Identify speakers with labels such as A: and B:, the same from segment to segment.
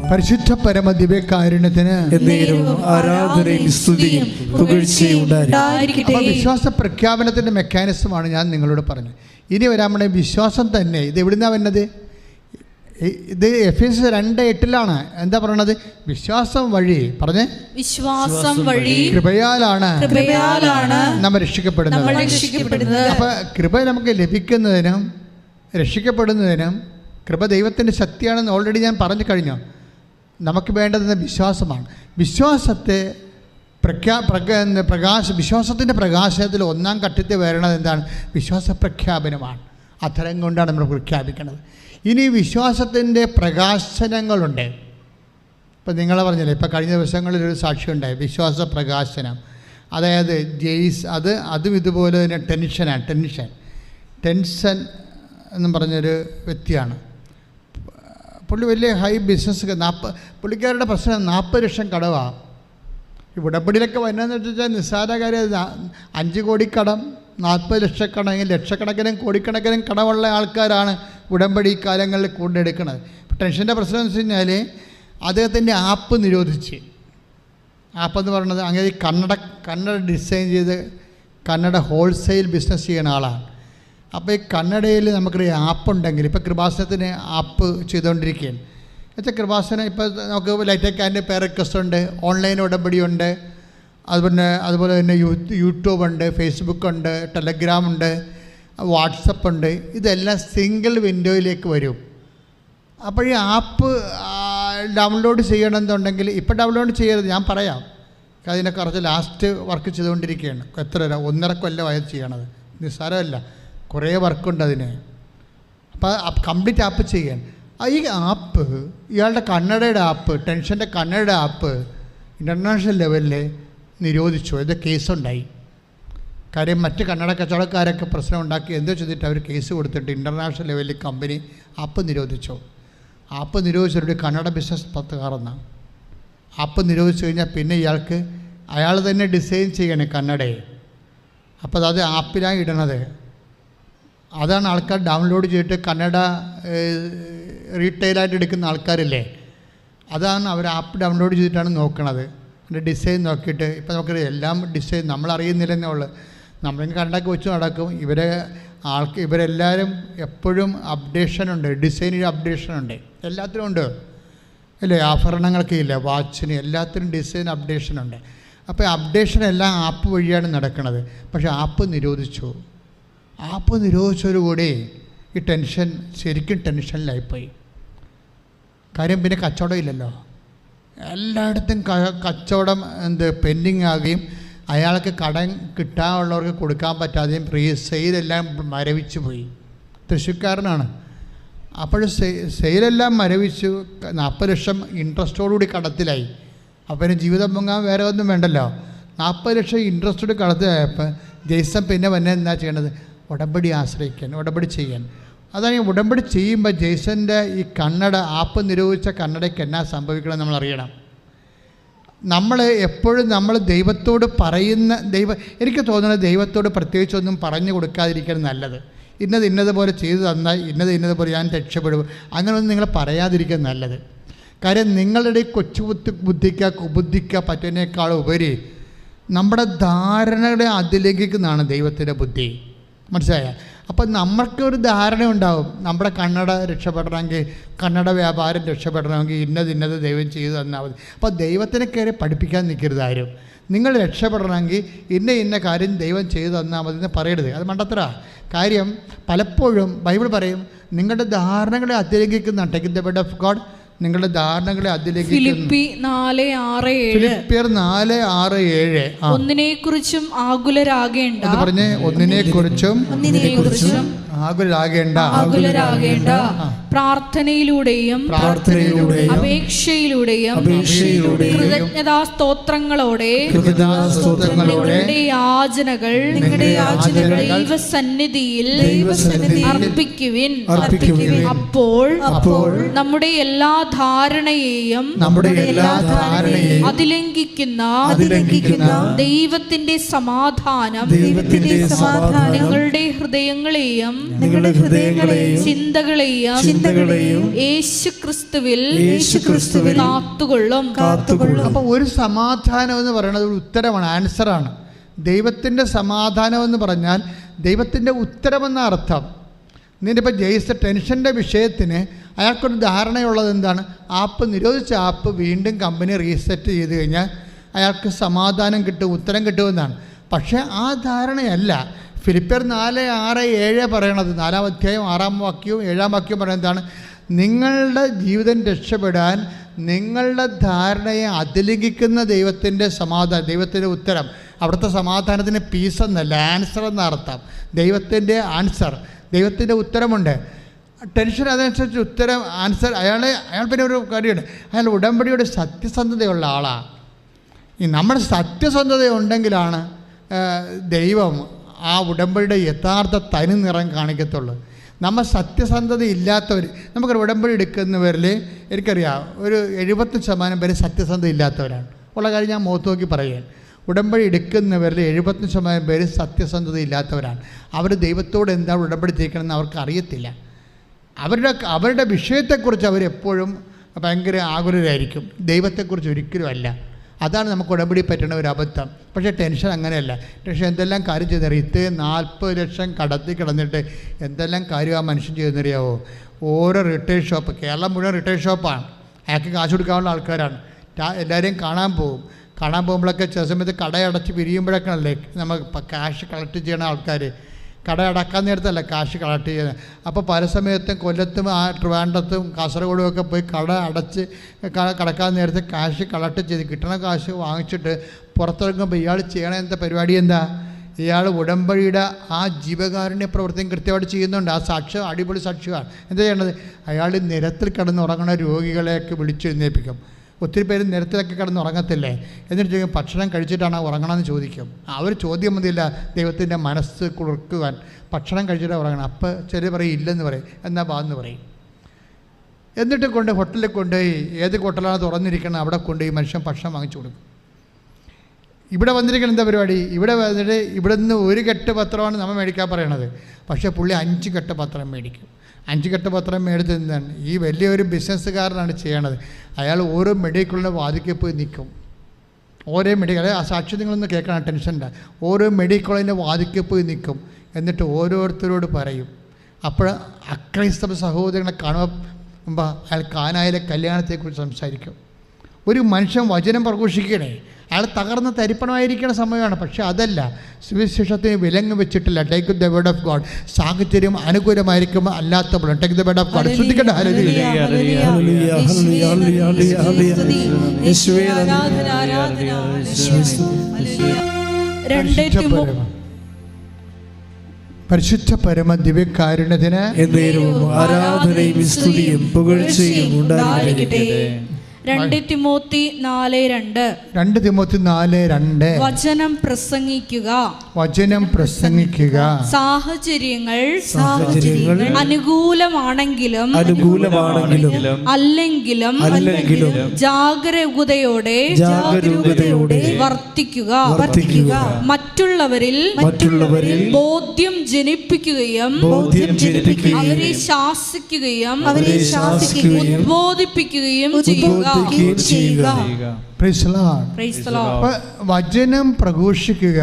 A: പരിശുദ്ധ പരമ ദിവ്യകാരുണ്യത്തിന്
B: ആരാധനയും സ്തുതിയും പുകഴ്ചയും ഉണ്ടായിരിക്കട്ടെ.
A: അപ്പോൾ വിശ്വാസ പ്രഖ്യാപനത്തിൻ്റെ മെക്കാനിസമാണ് ഞാൻ നിങ്ങളോട് പറഞ്ഞത്. ഇനി വരാൻ വിശ്വാസം തന്നെ. ഇത് എവിടുന്നാണ് വരുന്നത്? ഇത് എഫേസ്യർ 2:8 എന്താ പറയണത്? വിശ്വാസം വഴി പറഞ്ഞേ,
B: വിശ്വാസം വഴി
A: കൃപയാലാണ് നമ്മൾ രക്ഷിക്കപ്പെടുന്നത്. അപ്പോൾ കൃപ നമുക്ക് ലഭിക്കുന്നതിനും രക്ഷിക്കപ്പെടുന്നതിനും കൃപ ദൈവത്തിൻ്റെ ശക്തിയാണെന്ന് ഓൾറെഡി ഞാൻ പറഞ്ഞു കഴിഞ്ഞു. നമുക്ക് വേണ്ടത് വിശ്വാസമാണ്. വിശ്വാസത്തെ വിശ്വാസത്തിൻ്റെ പ്രകാശത്തിൽ ഒന്നാം ഘട്ടത്തിൽ വരണത് എന്താണ്? വിശ്വാസ പ്രഖ്യാപനമാണ്. അത്തരം കൊണ്ടാണ് നമ്മൾ പ്രഖ്യാപിക്കുന്നത്. ഇനി വിശ്വാസത്തിൻ്റെ പ്രകാശനങ്ങളുണ്ട്. ഇപ്പം നിങ്ങളെ പറഞ്ഞില്ലേ, ഇപ്പം കഴിഞ്ഞ ദിവസങ്ങളിലൊരു സാക്ഷ്യം ഉണ്ടായി, വിശ്വാസ പ്രകാശനം. അതായത് അതും ഇതുപോലെ തന്നെ ടെൻഷൻ എന്നും പറഞ്ഞൊരു വ്യക്തിയാണ്. പുള്ളി വലിയ ഹൈ ബിസിനസ്, പുള്ളിക്കാരുടെ പ്രശ്നം 40 ലക്ഷം കടവാണ്. ഈ ഉടമ്പടിയിലൊക്കെ വരുന്നതെന്ന് വെച്ചാൽ നിസ്സാര കാര്യം. 5 കോടി കടം, 40 ലക്ഷക്കണക്കിന് ലക്ഷക്കണക്കിനും കോടിക്കണക്കിനും കടമുള്ള ആൾക്കാരാണ് ഉടമ്പടി കാലങ്ങളിൽ കൊണ്ടെടുക്കുന്നത്. ടെൻഷൻ്റെ പ്രശ്നം എന്ന് വെച്ച് കഴിഞ്ഞാൽ അദ്ദേഹത്തിൻ്റെ ആപ്പ് നിരോധിച്ച്. ആപ്പെന്ന് പറയുന്നത് അങ്ങനെ കന്നഡ ഡിസൈൻ ചെയ്ത് കന്നഡ ഹോൾസെയിൽ ബിസിനസ് ചെയ്യുന്ന ആളാണ്. അപ്പോൾ ഈ കന്നഡയിൽ നമുക്കൊരു ആപ്പുണ്ടെങ്കിൽ, ഇപ്പോൾ കൃപാസനത്തിന് ആപ്പ് ചെയ്തുകൊണ്ടിരിക്കുകയാണ്. എന്നുവെച്ചാൽ കൃപാസനം ഇപ്പോൾ നമുക്ക് ലൈറ്റേക്ക് ആൻഡ് പേ റിക്വസ്റ്റ് ഉണ്ട്, ഓൺലൈൻ ഉടമ്പടിയുണ്ട്, അതുപോലെ തന്നെ യൂട്യൂബ് ഉണ്ട്, ഫേസ്ബുക്ക് ഉണ്ട്, ടെലഗ്രാം ഉണ്ട്, വാട്സപ്പ് ഉണ്ട്. ഇതെല്ലാം സിംഗിൾ വിൻഡോയിലേക്ക് വരും. അപ്പോൾ ഈ ആപ്പ് ഡൗൺലോഡ് ചെയ്യണമെന്നുണ്ടെങ്കിൽ ഇപ്പം ഡൗൺലോഡ് ചെയ്യരുത്, ഞാൻ പറയാം. അതിനെ കുറച്ച് ലാസ്റ്റ് വർക്ക് ചെയ്തുകൊണ്ടിരിക്കുകയാണ്. എത്ര 1.5 കൊല്ലമായി ചെയ്യണത്, നിസ്സാരമല്ല, കുറേ വർക്കുണ്ട് അതിന്. അപ്പോൾ കംപ്ലീറ്റ് ആപ്പ് ചെയ്യാൻ ഈ ആപ്പ്, ഇയാളുടെ കന്നഡയുടെ ആപ്പ്, ടെൻഷൻ്റെ കന്നഡയുടെ ആപ്പ് ഇൻ്റർനാഷണൽ ലെവലിൽ നിരോധിച്ചു. ഇത് കേസുണ്ടായി. കാര്യം മറ്റ് കന്നഡ കച്ചവടക്കാരൊക്കെ പ്രശ്നം ഉണ്ടാക്കി എന്തോ ചെയ്തിട്ട് അവർ കേസ് കൊടുത്തിട്ട് ഇൻ്റർനാഷണൽ ലെവലിൽ കമ്പനി ആപ്പ് നിരോധിച്ചു. ആപ്പ് നിരോധിച്ചവരുടെ കന്നഡ ബിസിനസ് തകർന്ന. ആപ്പ് നിരോധിച്ചു കഴിഞ്ഞാൽ പിന്നെ അയാൾ തന്നെ ഡിസൈൻ ചെയ്യണേ കന്നഡയെ. അപ്പോൾ അത് ആപ്പിലാണ് ഇടണത്. അതാണ് ആൾക്കാർ ഡൗൺലോഡ് ചെയ്തിട്ട് കന്നഡ റീറ്റെയിലായിട്ട് എടുക്കുന്ന ആൾക്കാരില്ലേ, അതാണ് അവർ ആപ്പ് ഡൗൺലോഡ് ചെയ്തിട്ടാണ് നോക്കണത്. അതിൻ്റെ ഡിസൈൻ നോക്കിയിട്ട് ഇപ്പോൾ നമുക്ക് എല്ലാം ഡിസൈൻ നമ്മളറിയുന്നില്ലെന്നേ ഉള്ളൂ. നമ്മളിങ്ങനെ കണ്ടൊക്കെ വെച്ച് നടക്കും. ഇവരെല്ലാവരും എപ്പോഴും അപ്ഡേഷനുണ്ട്, ഡിസൈനിൽ അപ്ഡേഷനുണ്ട്, എല്ലാത്തിനും ഉണ്ട് അല്ലേ? ആഭരണങ്ങൾക്ക് ഇല്ല, വാച്ചിന്, എല്ലാത്തിനും ഡിസൈൻ അപ്ഡേഷനുണ്ട്. അപ്പോൾ അപ്ഡേഷൻ എല്ലാം ആപ്പ് വഴിയാണ് നടക്കുന്നത്. പക്ഷേ ആപ്പ് നിരോധിച്ചു. ആപ്പ് നിരോധിച്ചതോടുകൂടി ഈ ടെൻഷൻ ശരിക്കും ടെൻഷനിലായിപ്പോയി. കാര്യം പിന്നെ കച്ചവടം ഇല്ലല്ലോ, എല്ലായിടത്തും കച്ചവടം പെൻഡിങ് ആകുകയും അയാൾക്ക് കടം കിട്ടാനുള്ളവർക്ക് കൊടുക്കാൻ പറ്റാതെയും സെയിലെല്ലാം മരവിച്ചു പോയി. തൃശ്ശൂർക്കാരനാണ്. അപ്പോൾ സെയിലെല്ലാം മരവിച്ചു. 40 ലക്ഷം ഇൻട്രസ്റ്റോടുകൂടി കടത്തിലായി. അപ്പം ജീവിതം പൊങ്ങാൻ വേറെ ഒന്നും വേണ്ടല്ലോ. 40 ലക്ഷം ഇൻട്രസ്റ്റോട് കടത്തിലായപ്പോൾ ജെയ്സൺ പിന്നെ എന്താ ചെയ്യണത്? ഉടമ്പടി ആശ്രയിക്കാൻ, ഉടമ്പടി ചെയ്യാൻ. അതാണ് ഈ ഉടമ്പടി ചെയ്യുമ്പോൾ ജെയ്സൻ്റെ ഈ കന്നഡ ആപ്പ് നിരോധിച്ച കന്നഡയ്ക്ക് എന്നാ സംഭവിക്കണം നമ്മളറിയണം. എപ്പോഴും നമ്മൾ ദൈവത്തോട് എനിക്ക് തോന്നുന്നത് ദൈവത്തോട് പ്രത്യേകിച്ചൊന്നും പറഞ്ഞു കൊടുക്കാതിരിക്കാൻ നല്ലത്. ഇന്നതുപോലെ ചെയ്തു തന്നാൽ ഇന്നതുപോലെ ഞാൻ രക്ഷപ്പെടും, അങ്ങനെയൊന്നും നിങ്ങൾ പറയാതിരിക്കാൻ നല്ലത്. കാര്യം നിങ്ങളുടെ കൊച്ചു ബുദ്ധിക്ക് പറ്റുന്നതിനേക്കാൾ ഉപരി നമ്മുടെ ധാരണയുടെ അതിലേക്കാണ് ദൈവത്തിൻ്റെ ബുദ്ധി. മനസ്സിലായ? അപ്പം നമ്മൾക്കൊരു ധാരണ ഉണ്ടാവും, നമ്മുടെ കന്നഡ രക്ഷപ്പെടണമെങ്കിൽ, കന്നഡ വ്യാപാരം രക്ഷപ്പെടണമെങ്കിൽ ഇന്നത് ദൈവം ചെയ്തു തന്നാൽ മതി. അപ്പോൾ ദൈവത്തിനെ കയറി പഠിപ്പിക്കാൻ നിൽക്കരുത് ആരും. നിങ്ങൾ രക്ഷപ്പെടണമെങ്കിൽ ഇന്ന കാര്യം ദൈവം ചെയ്തു തന്നാൽ മതി എന്ന് പറയരുത്. അത് മണ്ടത്തര. കാര്യം പലപ്പോഴും ബൈബിൾ പറയും, നിങ്ങളുടെ ധാരണകളെ അതിലേക്കുന്ന take the word of God, നിങ്ങളുടെ ധാരണകളെ അതിലേക്ക്.
B: ഫിലിപ്പിയർ
A: 4:6-7
B: ഒന്നിനെക്കുറിച്ചും ആകുലരാകേണ്ട.
A: അത് പറഞ്ഞേ, ഒന്നിനെക്കുറിച്ചും ആകുലരാകേണ്ട.
B: പ്രാർത്ഥനയിലൂടെയും കൃതജ്ഞതാ സ്തോത്രങ്ങളോടെ നിങ്ങളുടെ യാചനകൾ ദൈവസന്നിധിയിൽ അർപ്പിക്കുവിൻ. അപ്പോൾ നമ്മുടെ എല്ലാ ധാരണയെയും അതിലംഘിക്കുന്ന ദൈവത്തിന്റെ സമാധാനം നിങ്ങളുടെ ഹൃദയങ്ങളെയും ചിന്തകളെയും യേശുക്രിസ്തുവിൽ കാത്തുകൊള്ളും.
A: അപ്പോൾ ഒരു സമാധാനം എന്ന് പറയുന്നത് ഒരു ഉത്തരമാണ്, ആൻസറാണ്. ദൈവത്തിൻ്റെ സമാധാനം എന്ന് പറഞ്ഞാൽ ദൈവത്തിൻ്റെ ഉത്തരമെന്ന അർത്ഥം. നിൻ്റെ ഇപ്പോൾ ജയിച്ച ടെൻഷൻ്റെ വിഷയത്തിന് അയാൾക്കൊരു ധാരണയുള്ളത് എന്താണ്? നിരോധിച്ച ആപ്പ് വീണ്ടും കമ്പനി റീസെറ്റ് ചെയ്ത് കഴിഞ്ഞാൽ അയാൾക്ക് സമാധാനം കിട്ടും, ഉത്തരം കിട്ടുമെന്നാണ്. പക്ഷേ ആ ധാരണയല്ല ഫിലിപ്പിയർ 4:6-7 പറയണത്. 4-ാം അധ്യായം 6-ാം വാക്യവും 7-ാം വാക്യവും പറയുന്നത് എന്താണ്? നിങ്ങളുടെ ജീവിതം രക്ഷപ്പെടാൻ നിങ്ങളുടെ ധാരണയെ അതിലംഘിക്കുന്ന ദൈവത്തിൻ്റെ സമാധാനം, ദൈവത്തിൻ്റെ ഉത്തരം. അവിടുത്തെ സമാധാനത്തിന് പീസ് എന്നല്ല, ആൻസർ എന്ന അർത്ഥം. ദൈവത്തിൻ്റെ ആൻസർ, ദൈവത്തിൻ്റെ ഉത്തരമുണ്ട്. ടെൻഷൻ അതനുസരിച്ച് ഉത്തരം, ആൻസർ. അയാൾ പിന്നെ ഒരു കാര്യമുണ്ട്, അയാൾ ഉടമ്പടിയുടെ സത്യസന്ധതയുള്ള ആളാണ്. നമ്മുടെ സത്യസന്ധത ഉണ്ടെങ്കിലാണ് ദൈവം ആ ഉടമ്പടിയുടെ യഥാർത്ഥ തനി നിറം കാണിക്കത്തുള്ളൂ. നമ്മൾ സത്യസന്ധത ഇല്ലാത്തവർ, നമുക്കൊരു ഉടമ്പടി എടുക്കുന്നവരിൽ എനിക്കറിയാം ഒരു 70% പേര് സത്യസന്ധത ഇല്ലാത്തവരാണ്. ഉള്ള കാര്യം ഞാൻ മുഖത്ത് നോക്കി പറയുകയാണ്. ഉടമ്പടി എടുക്കുന്നവരിൽ 70% പേര് സത്യസന്ധത ഇല്ലാത്തവരാണ്. അവർ ദൈവത്തോട് എന്താണ് ഉടമ്പടി ചെയ്യിക്കണമെന്ന് അവർക്ക് അറിയത്തില്ല. അവരുടെ വിഷയത്തെക്കുറിച്ച് അവരെപ്പോഴും ഭയങ്കര ആകുലരായിരിക്കും, ദൈവത്തെക്കുറിച്ച് ഒരിക്കലും അല്ല. അതാണ് നമുക്ക് ഉടമ്പടി പറ്റുന്ന ഒരു അബദ്ധം. പക്ഷേ ടെൻഷൻ അങ്ങനെയല്ല. ടെൻഷൻ എന്തെല്ലാം കാര്യം ചെയ്തറിയാം. 40 ലക്ഷം കടത്തി കിടന്നിട്ട് എന്തെല്ലാം കാര്യം ആ മനുഷ്യൻ ചെയ്തെന്നറിയാവോ? ഓരോ റിട്ടയർ ഷോപ്പ്, കേരളം മുഴുവൻ റിട്ടയർ ഷോപ്പാണ്. അയാൾക്ക് കാശ് കൊടുക്കാനുള്ള ആൾക്കാരാണ്. എല്ലാവരെയും കാണാൻ പോകുമ്പോഴൊക്കെ ചില സമയത്ത് കടയടച്ച് പിരിയുമ്പോഴൊക്കെയല്ലേ നമ്മൾ ക്യാഷ് കളക്ട് ചെയ്യണ ആൾക്കാർ. കട അടക്കാൻ നേരത്തല്ല കാശ് കളക്ട് ചെയ്യുന്നത്. അപ്പോൾ പല സമയത്തും കൊല്ലത്തും ട്രിവാൻഡ്രത്തും കാസർഗോഡും ഒക്കെ പോയി കട അടച്ച് കടക്കാൻ നേരത്തെ കാശ് കളക്ട് ചെയ്ത് കിട്ടണ കാശ് വാങ്ങിച്ചിട്ട് പുറത്തിറങ്ങുമ്പോൾ ഇയാൾ ചെയ്യണ എന്താ പരിപാടി? എന്താ? ഇയാൾ ഉടമ്പടിയുടെ ആ ജീവകാരുണ്യ പ്രവർത്തനം കൃത്യമായിട്ട് ചെയ്യുന്നുണ്ട്. ആ സാക്ഷ്യം അടിപൊളി സാക്ഷ്യമാണ്. എന്താ ചെയ്യേണ്ടത്? അയാൾ നിരത്തിൽ കിടന്നുറങ്ങുന്ന രോഗികളെയൊക്കെ വിളിച്ചെഴുന്നേൽപ്പിക്കും. ഒത്തിരി പേര് നിരത്തിലൊക്കെ കിടന്ന് ഉറങ്ങത്തില്ലേ? എന്നിട്ട് ചോദിക്കും ഭക്ഷണം കഴിച്ചിട്ടാണ് ഉറങ്ങണമെന്ന് ചോദിക്കും. അവർ ചോദ്യം മതിയില്ല ദൈവത്തിൻ്റെ മനസ്സ് കുളിർക്കുവാൻ. ഭക്ഷണം കഴിച്ചിട്ടാണ് ഉറങ്ങണം. അപ്പോൾ ചിലർ പറയും ഇല്ലെന്ന് പറയും, എന്നാൽ ബാന്ന് പറയും. എന്നിട്ട് ഹോട്ടലിൽ കൊണ്ടുപോയി, ഏത് ഹോട്ടലാണ് തുറന്നിരിക്കുന്നത് അവിടെ കൊണ്ടുപോയി മനുഷ്യൻ ഭക്ഷണം വാങ്ങിച്ചു കൊടുക്കും. ഇവിടെ വന്നിരിക്കുന്ന എന്താ പരിപാടി? ഇവിടെ വന്നിട്ട് ഇവിടെ നിന്ന് 1 കെട്ട് പത്രമാണ് നമ്മൾ മേടിക്കാൻ പറയണത്. പക്ഷേ പുള്ളി 5 കെട്ട് പത്രം മേടിക്കും. 5 കെട്ട് പത്രം മേടിച്ച് എന്താണ് ഈ വലിയൊരു ബിസിനസ്സുകാരനാണ് ചെയ്യണത്. അയാൾ ഓരോ മെഡിക്കലിൻ്റെ വാതിക്കൽ പോയി നിൽക്കും. ഓരോ മെഡിക്കൽ, ആ സാക്ഷി നിങ്ങളൊന്ന് കേൾക്കണം, ടെൻഷൻ്റെ. ഓരോ മെഡിക്കലിൻ്റെ വാതിക്കൽ പോയി നിൽക്കും. എന്നിട്ട് ഓരോരുത്തരോട് പറയും. അപ്പോൾ അക്രൈസ്തവ സഹോദരങ്ങളെ കാണുമ്പോൾ അയാൾ കാനായിലെ കല്യാണത്തെക്കുറിച്ച് സംസാരിക്കും. ഒരു മനുഷ്യൻ വചനം പ്രഘോഷിക്കണേ, അയാൾ തകർന്ന് തരിപ്പണമായിരിക്കുന്ന സമയമാണ്. പക്ഷേ അതല്ല, സുവിശേഷത്തിന് വിലങ്ങ് വെച്ചിട്ടില്ല. Take the word of God. സാഹചര്യം അനുകൂലമായിരിക്കുമ്പോൾ അല്ലാത്തപ്പോൾ take the word of God. ശ്രദ്ധിക്കട്ടെ.
B: 2
A: പരിശുദ്ധ പരമ ദിവ്യകാരുണ്യത്തിന്
C: ആരാധനയും സ്തുതിയും പുകഴ്ചയും ഉണ്ടായിരിക്കട്ടെ.
B: 2 തിമോത്തി 4:2 വചനം പ്രസംഗിക്കുക. സാഹചര്യങ്ങൾ അനുകൂലമാണെങ്കിലും അല്ലെങ്കിലും ജാഗരൂകതയോടെ വർത്തിക്കുക. മറ്റുള്ളവരിൽ ബോധ്യം ജനിപ്പിക്കുകയും അവരെ ശാസിക്കുകയും ഉദ്ബോധിപ്പിക്കുകയും ചെയ്യുക.
A: വചനം പ്രഘോഷിക്കുക.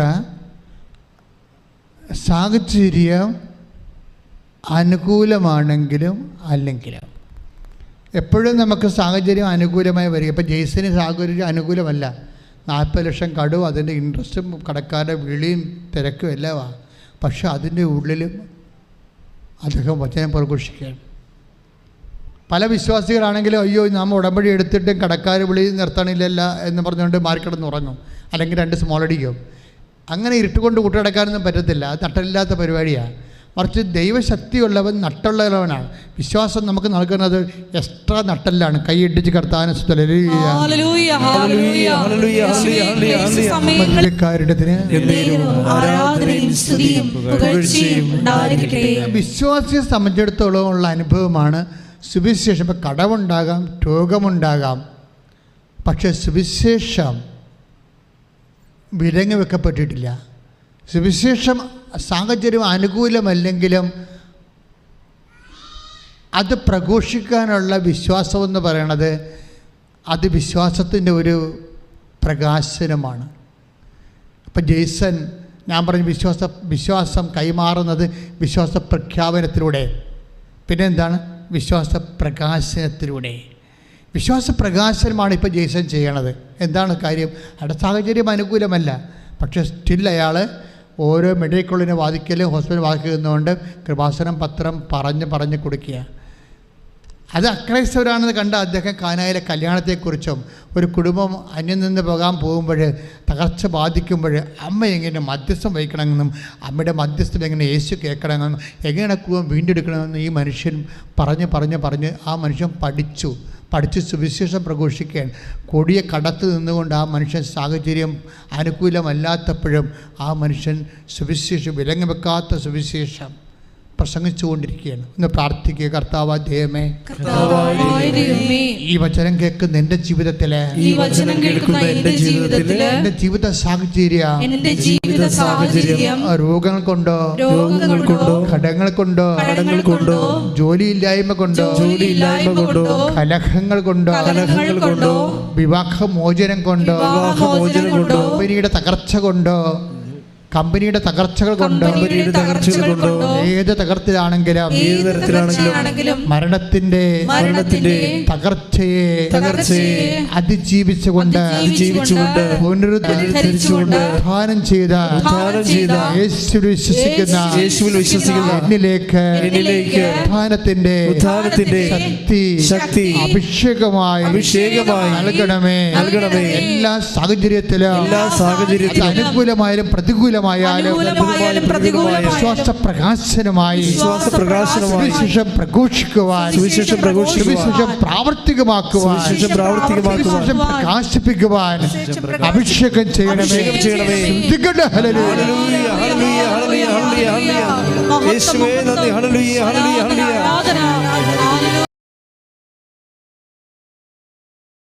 A: സാഹചര്യം അനുകൂലമാണെങ്കിലും അല്ലെങ്കിലും. എപ്പോഴും നമുക്ക് സാഹചര്യം അനുകൂലമായി വരിക. ഇപ്പം ജെയ്സിന് സാഹചര്യം അനുകൂലമല്ല. 40 ലക്ഷം കടവും അതിൻ്റെ ഇൻട്രസ്റ്റും കടക്കാരുടെ വിളിയും തിരക്കും എല്ലാമാണ്. പക്ഷെ അതിൻ്റെ ഉള്ളിലും അദ്ദേഹം വചനം പ്രഘോഷിക്കുകയാണ്. പല വിശ്വാസികളാണെങ്കിലും അയ്യോ നാം ഉടമ്പടി എടുത്തിട്ട് കടക്കാർ വിളി നിർത്തണില്ലല്ല എന്ന് പറഞ്ഞുകൊണ്ട് മാറിക്കിടന്നുറങ്ങും, അല്ലെങ്കിൽ 2 സ്മോൾ അടിക്കും. അങ്ങനെ ഇരുട്ടുകൊണ്ട് കൂട്ടിടക്കാനൊന്നും പറ്റത്തില്ല. അത് തട്ടലില്ലാത്ത പരിപാടിയാണ്. മറിച്ച് ദൈവശക്തിയുള്ളവൻ നട്ടുള്ളവനാണ്. വിശ്വാസം നമുക്ക് നൽകുന്നത് എക്സ്ട്രാ നട്ടല്ലാണ്. കൈയിടിച്ച് കർത്താവിനെ വിശ്വാസിയെ സംബന്ധിച്ചിടത്തോളം ഉള്ള അനുഭവമാണ് സുവിശേഷം. ഇപ്പം കടമുണ്ടാകാം, രോഗമുണ്ടാകാം, പക്ഷെ സുവിശേഷം വിലങ്ങ് വെക്കപ്പെട്ടിട്ടില്ല. സുവിശേഷം സാഹചര്യം അനുകൂലമല്ലെങ്കിലും അത് പ്രഘോഷിക്കാനുള്ള വിശ്വാസമെന്ന് പറയണത് അത് വിശ്വാസത്തിൻ്റെ ഒരു പ്രകാശനമാണ്. അപ്പം ജെയ്സൺ ഞാൻ പറഞ്ഞു വിശ്വാസം കൈമാറുന്നത് വിശ്വാസ പ്രഖ്യാപനത്തിലൂടെ, പിന്നെ എന്താണ് വിശ്വാസ പ്രകാശനത്തിലൂടെ. വിശ്വാസ പ്രകാശനമാണ് ഇപ്പോൾ ജെയ്സൺ ചെയ്യണത്. എന്താണ് കാര്യം? അവിടെ സാഹചര്യം അനുകൂലമല്ല, പക്ഷേ സ്റ്റിൽ അയാൾ ഓരോ മെഡിക്കൽ കോളേജിനെ വാദിക്കലും ഹോസ്പിറ്റൽ വാദിക്കുന്നതുകൊണ്ട് കൃപാസനം പത്രം പറഞ്ഞ് കൊടുക്കുക. അത് അക്രൈസ്തവരാണെന്ന് കണ്ട അദ്ദേഹം കാനായിലെ കല്യാണത്തെക്കുറിച്ചും ഒരു കുടുംബം അന്യം നിന്ന് പോകാൻ പോകുമ്പോൾ തകർച്ച ബാധിക്കുമ്പോൾ അമ്മ എങ്ങനെ മധ്യസ്ഥം വഹിക്കണമെന്നും അമ്മയുടെ മധ്യസ്ഥം എങ്ങനെ യേശു കേൾക്കണമെന്നും എങ്ങനെ കുടുംബം വീണ്ടെടുക്കണമെന്നും ഈ മനുഷ്യൻ പറഞ്ഞ് ആ മനുഷ്യൻ പഠിച്ച് സുവിശേഷം പ്രഘോഷിക്കാൻ കൊടിയ കടത്ത് നിന്നുകൊണ്ട് ആ മനുഷ്യൻ സാഹചര്യം അനുകൂലമല്ലാത്തപ്പോഴും ആ മനുഷ്യൻ സുവിശേഷം വിലങ്ങ് വെക്കാത്ത സുവിശേഷം പ്രസംഗിച്ചുകൊണ്ടിരിക്കുകയാണ്. ഒന്ന് പ്രാർത്ഥിക്കുക. കർത്താവായ ദൈവമേ, ഈ വചനം കേൾക്കുന്ന എൻ്റെ ജീവിതത്തിലെ എൻ്റെ ജീവിത സാഹചര്യം രോഗങ്ങൾ കൊണ്ടോ കടങ്ങൾ കൊണ്ടോ ജോലിയില്ലായ്മ കൊണ്ടോ കലഹങ്ങൾ കൊണ്ടോ വിവാഹമോചനം കൊണ്ടോ കമ്പനിയുടെ തകർച്ചകൾ കൊണ്ടോ ഏത് തകർച്ചയിലാണെങ്കിലും മരണത്തിന്റെ തകർച്ചയെ അതിജീവിച്ചുകൊണ്ട് പുനരുദ്ധാനം ചെയ്ത യേശുവിൽ വിശ്വസിക്കുന്ന എന്നിലേക്ക് ഉദ്ധാനത്തിന്റെ ശക്തി അഭിഷേകമായി നൽകണമേ. എല്ലാ സാഹചര്യത്തിലും അനുകൂലമായാലും പ്രതികൂലമായാലും വിശ്വാസ പ്രകാശനമായി സുവിശേഷം പ്രഘോഷിക്കുവാൻ, സുവിശേഷം പ്രാവർത്തികമാക്കുവാൻ, സുവിശേഷം പ്രകാശിപ്പിക്കുവാൻ അഭിഷേകം ചെയ്യണമേ.
C: യേശുവേ നന്ദി. Hallelujah hallelujah hallelujah.